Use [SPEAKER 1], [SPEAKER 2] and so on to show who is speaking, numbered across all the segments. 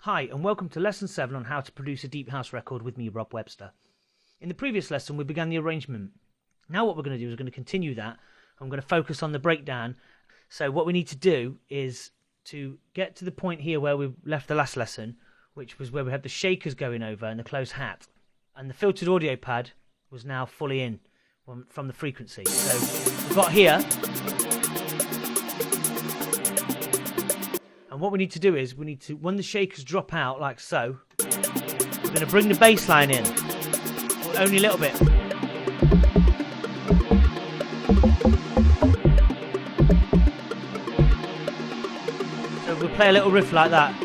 [SPEAKER 1] Hi and welcome to lesson 7 on how to produce a deep house record with me, Rob Webster. In the previous lesson we began the arrangement. Now what we're going to do is we're going to continue that. I'm going to focus on the breakdown. So what we need to do is to get to the point here where we left the last lesson, which was where we had the shakers going over and the closed hat. And the filtered audio pad was now fully in from the frequency. So we've got here. And what we need to do is we need to, when the shakers drop out like so, we're going to bring the bass line in, only a little bit. So we'll play a little riff like that.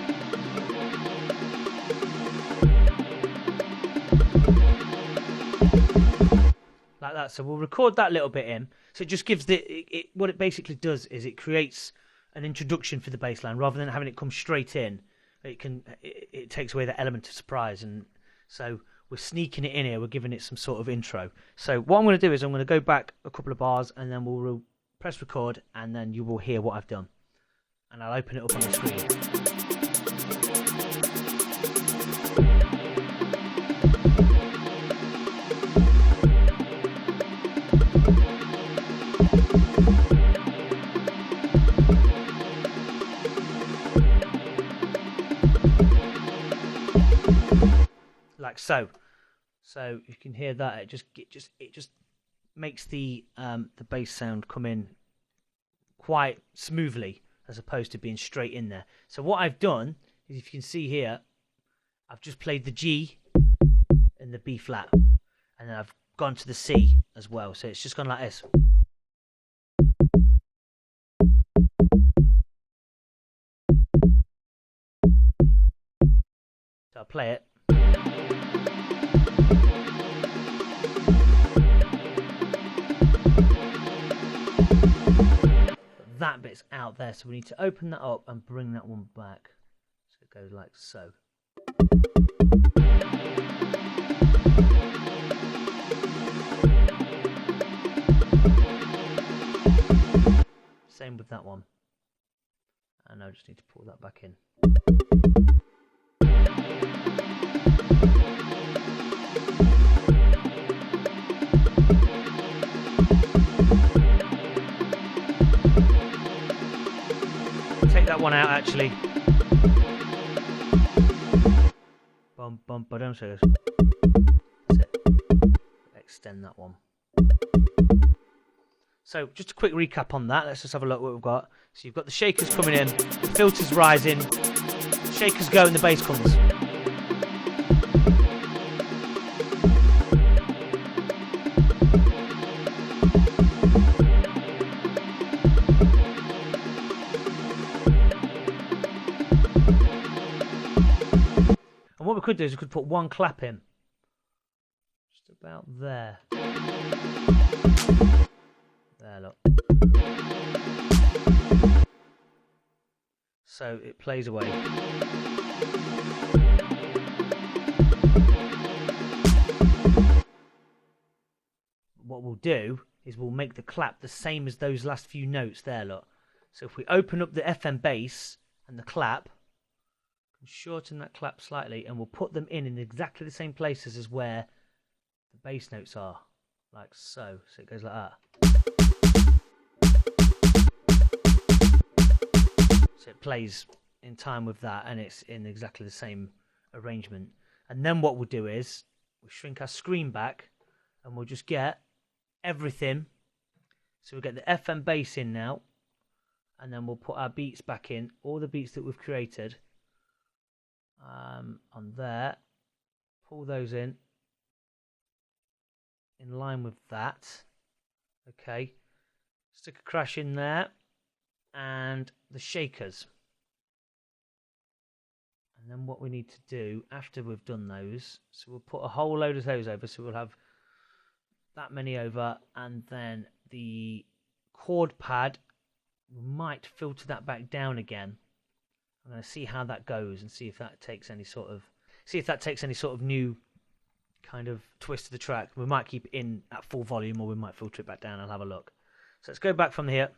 [SPEAKER 1] Like that. So we'll record that little bit in. So it just gives what it basically does is it creates an introduction for the bass line rather than having it come straight in. It takes away the element of surprise, and so we're sneaking it in here. We're giving it some sort of intro. So what I'm going to do is I'm going to go back a couple of bars and then we'll press record, and then you will hear what I've done, and I'll open it up on the screen. Like so. So you can hear that it just makes the bass sound come in quite smoothly as opposed to being straight in there. So what I've done is, if you can see here, I've just played the G and the B flat, and then I've gone to the C as well. So it's just gone like this. So I'll play it. That bit's out there, so we need to open that up and bring that one back. So it goes like so. Same with that one. And I just need to pull that back in. Take that one out actually. Bum bum ba-dum. So that's it. Extend that one. So just a quick recap on that. Let's just have a look what we've got. So you've got the shakers coming in, the filters rising, shakers go and the bass comes. And what we could do is we could put one clap in. Just about there. There, look. So it plays away. What we'll do is we'll make the clap the same as those last few notes there, look. So if we open up the FM bass and the clap, shorten that clap slightly, and we'll put them in exactly the same places as where the bass notes are, like so. So it goes like that. So it plays in time with that, and it's in exactly the same arrangement. And then what we'll do is we'll shrink our screen back, and we'll just get everything. So we'll get the FM bass in now, and then we'll put our beats back in, all the beats that we've created. On there, pull those in line with that. Okay, stick a crash in there, and the shakers. And then what we need to do after we've done those, so we'll put a whole load of those over, so we'll have that many over, and then the chord pad, we might filter that back down again. I'm going to see how that goes and see if that takes any sort of new kind of twist to the track. We might keep it in at full volume, or we might filter it back down. I'll have a look. So let's go back from here.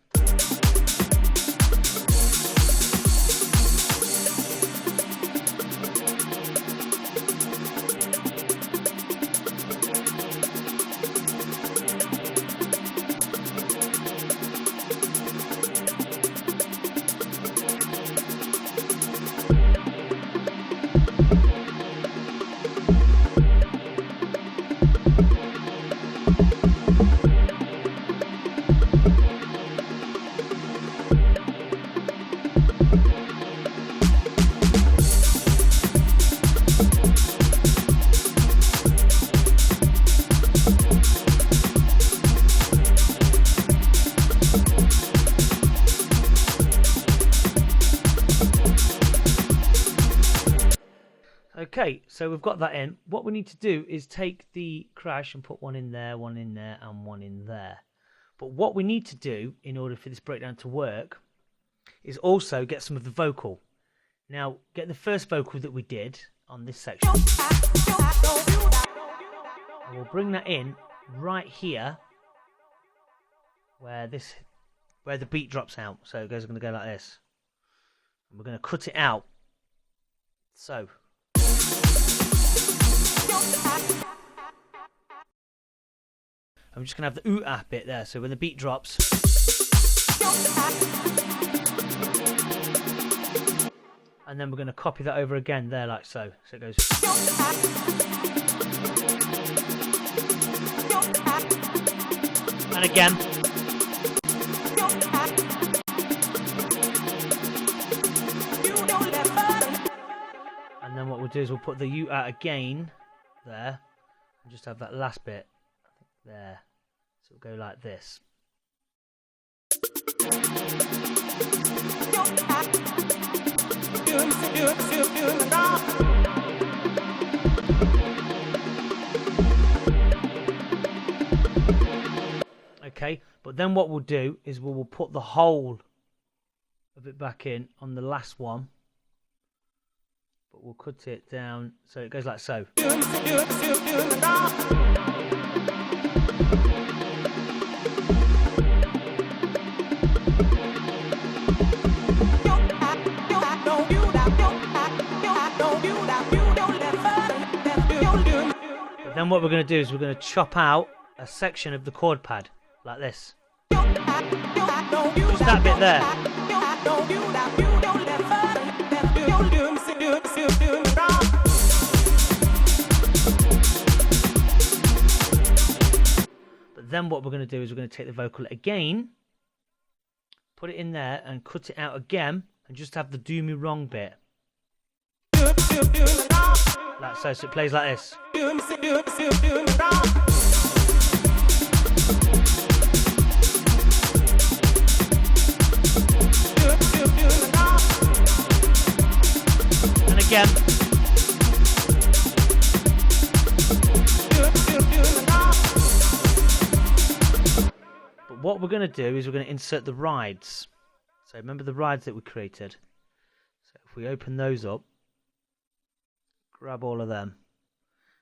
[SPEAKER 1] Okay, so we've got that in. What we need to do is take the crash and put one in there, and one in there. But what we need to do in order for this breakdown to work is also get some of the vocal. Now, get the first vocal that we did on this section. And we'll bring that in right here where the beat drops out. So it goes going to go like this. And we're going to cut it out. So I'm just going to have the ooh-ah bit there, so when the beat drops, and then we're going to copy that over again there like so. So it goes, and again, and then what we'll do is we'll put the ooh-ah again there, and just have that last bit there. So it'll go like this. Okay, but then what we'll do is we'll put the whole of it back in on the last one, but we'll cut it down so it goes like so. But then what we're going to do is we're going to chop out a section of the chord pad like this. Just that bit there. But then what we're going to do is we're going to take the vocal again, put it in there and cut it out again and just have the do me wrong bit. Like so, so it plays like this. And again. But what we're going to do is we're going to insert the rides. So remember the rides that we created. So if we open those up, grab all of them,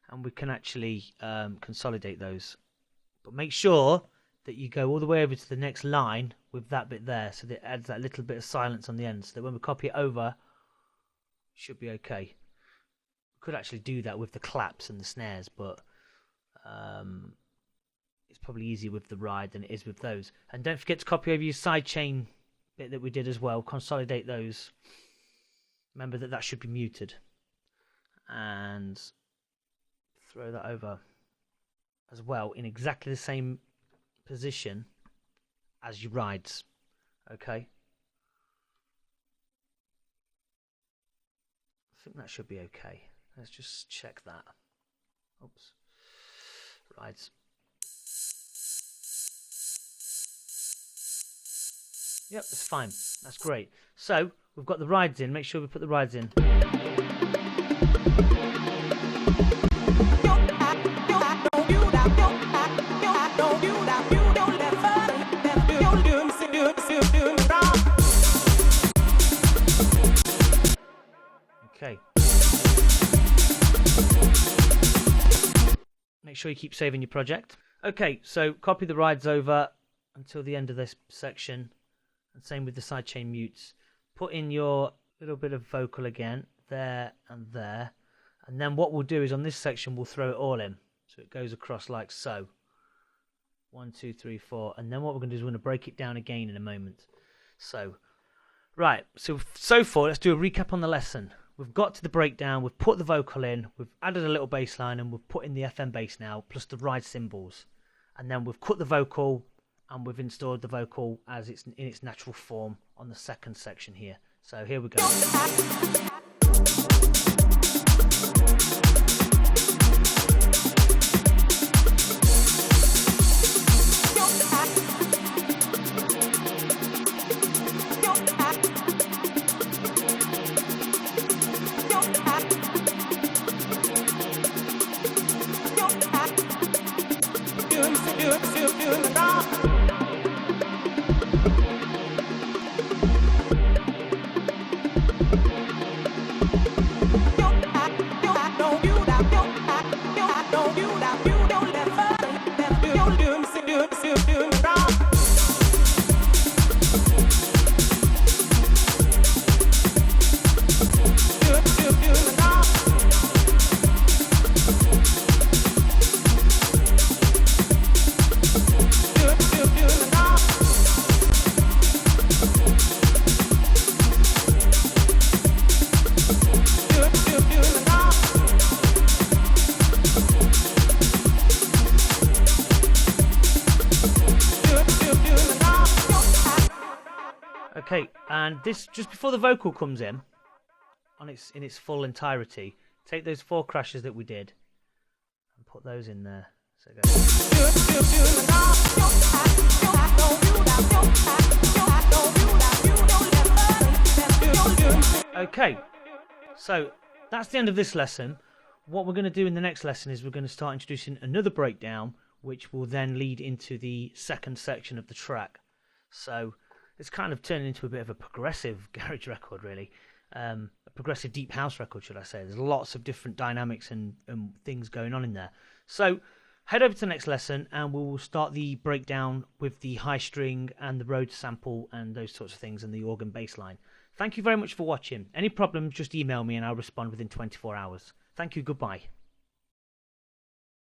[SPEAKER 1] and we can actually consolidate those. But make sure that you go all the way over to the next line with that bit there, so that it adds that little bit of silence on the end, so that when we copy it over, it should be okay. We could actually do that with the claps and the snares, but it's probably easier with the ride than it is with those. And don't forget to copy over your sidechain bit that we did as well. Consolidate those. Remember that that should be muted. And throw that over as well in exactly the same position as your rides. Okay, I think that should be okay. Let's just check that. Oops. Rides. Yep, that's fine. That's great. So we've got the rides in. Make sure we put the rides in. Okay. Make sure you keep saving your project. Okay, so copy the rides over until the end of this section, and same with the sidechain mutes. Put in your little bit of vocal again, there and there, and then what we'll do is on this section we'll throw it all in, so it goes across like so. 1, 2, 3, 4, and then what we're going to do is we're going to break it down again in a moment. So, right, so far let's do a recap on the lesson. We've got to the breakdown, we've put the vocal in, we've added a little bass line, and we've put in the FM bass now, plus the ride cymbals. And then we've cut the vocal, and we've installed the vocal as it's in its natural form on the second section here. So here we go. Okay, and this just before the vocal comes in in its full entirety, take those 4 crashes that we did and put those in there. So go. Okay, so that's the end of this lesson. What we're going to do in the next lesson is we're going to start introducing another breakdown, which will then lead into the second section of the track. So it's kind of turning into a bit of a progressive garage record, really. A progressive deep house record, should I say. There's lots of different dynamics and things going on in there. So head over to the next lesson and we'll start the breakdown with the high string and the Rhodes sample and those sorts of things and the organ bass line. Thank you very much for watching. Any problems, just email me and I'll respond within 24 hours. Thank you, goodbye.